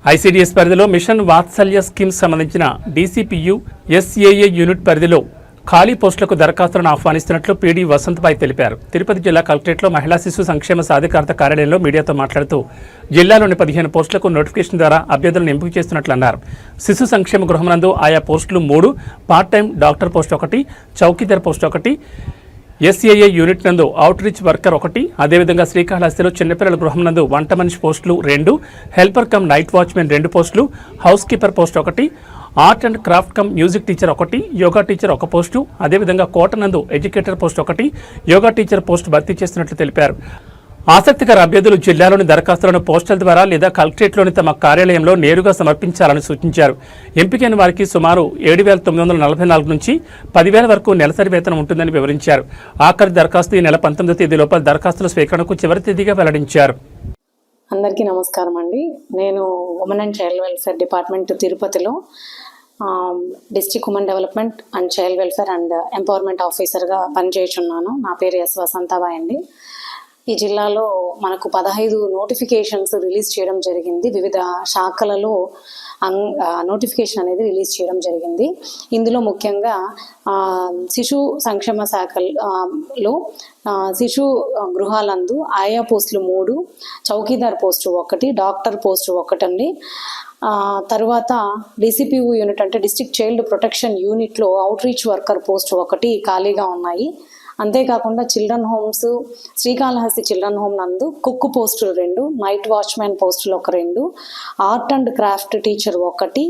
ICDS పరిధిలో machine వాత్సల్య scheme సంబంధించిన డీసీపీయూ SAA unit పరిధిలో ఖాళీ పోస్టులకు దరఖాస్తులను ఆహ్వానిస్తున్నట్లు పీడీ వసంతబాయ్ తెలిపారు. తిరుపతి జిల్లా కలెక్టరేట్లో మహిళా శిశు సంక్షేమ సాధికారత కార్యాలయంలో మీడియాతో మాట్లాడుతూ జిల్లాలోని 15 పోస్టులకు నోటిఫికేషన్ ద్వారా అభ్యర్థులను ఎంపిక చేస్తున్నట్లు అన్నారు. శిశు సంక్షేమ గృహమునందు ఆయా పోస్టులు 3, part time doctor post 1, chowkidar post 1, SAA unit నందు అవుట్ రీచ్ వర్కర్ 1, అదేవిధంగా శ్రీకాళహస్తిలో చిన్నపిల్లల గృహం నందు వంట మనిషి పోస్టులు 2, హెల్పర్ కమ్ నైట్ వాచ్మెన్ 2 పోస్టులు, house keeper post 1, art and craft cum music teacher 1, yoga teacher 1 post, అదేవిధంగా కోట నందు educator post 1, yoga teacher post భర్తీ చేస్తున్నట్లు తెలిపారు. ఆసక్తికర అభ్యర్థులు జిల్లాలోని దరఖాస్తులను పోస్టల్ ద్వారా లేదా కలెక్టరేట్లోని తమ కార్యాలయంలో నేరుగా సమర్పించాలని సూచించారు. ఎంపికైన వారికి సుమారు 7,944 నుంచి 10,000 వరకు నెలసరి వేతనం ఉంటుందని వివరించారు. ఆఖరి దరఖాస్తు ఈ నెల 19వ తేదీ లోపల దరఖాస్తుల స్వీకరణకు చివరి తేదీగా వెల్లడించారు. అందరికీ నమస్కారం అండి. నేను women and child welfare department తిరుపతిలో district women development and child welfare and empowerment ఆఫీసర్గా పనిచేస్తున్నాను. నా పేరు ఎస్ వసంతబాయ్ అండి. ఈ జిల్లాలో మనకు 15 నోటిఫికేషన్స్ రిలీజ్ చేయడం జరిగింది. వివిధ శాఖలలో నోటిఫికేషన్ అనేది రిలీజ్ చేయడం జరిగింది. ఇందులో ముఖ్యంగా శిశు సంక్షేమ శాఖలో శిశు గృహాలందు ఆయా పోస్టులు 3, చౌకీదార్ పోస్టు 1, డాక్టర్ పోస్టు 1 అండి. తర్వాత డీసీపీయూ యూనిట్ అంటే డిస్ట్రిక్ట్ చైల్డ్ ప్రొటెక్షన్ యూనిట్లో అవుట్ రీచ్ వర్కర్ పోస్టు 1 ఖాళీగా ఉన్నాయి. అంతేకాకుండా children homes Srikalahasti children home నందు కుక్ పోస్టులు 2, నైట్ వాచ్మెన్ పోస్టులు 2, art and craft teacher 1,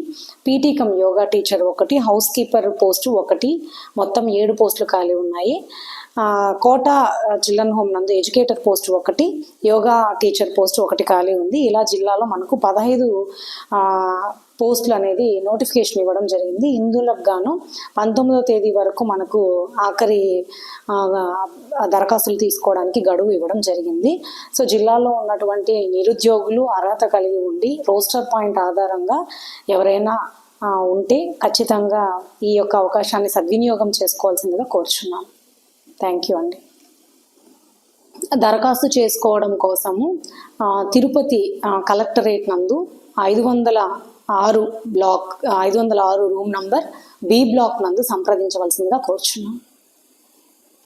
PT come yoga teacher 1, house keeper post 1, మొత్తం 7 పోస్టులు ఖాళీ ఉన్నాయి. కోట చిల్డ్రన్ హోమ్ నందు educator post 1, yoga teacher post 1 ఖాళీ ఉంది. ఇలా జిల్లాలో మనకు 15 పోస్టులు అనేది నోటిఫికేషన్ ఇవ్వడం జరిగింది. ఇందులోకి గాను 19వ తేదీ వరకు మనకు ఆఖరి దరఖాస్తులు తీసుకోవడానికి గడువు ఇవ్వడం జరిగింది. సో జిల్లాలో ఉన్నటువంటి నిరుద్యోగులు అర్హత కలిగి ఉండి రోస్టర్ పాయింట్ ఆధారంగా ఎవరైనా ఉంటే ఖచ్చితంగా ఈ యొక్క అవకాశాన్ని సద్వినియోగం చేసుకోవాల్సిందిగా కోరుచున్నాను. థ్యాంక్ యూ అండి. దరఖాస్తు చేసుకోవడం కోసము తిరుపతి కలెక్టరేట్ నందు 506 రూమ్ నంబర్ B బ్లాక్ నందు సంప్రదించవలసిందిగా కోరుచున్నాను.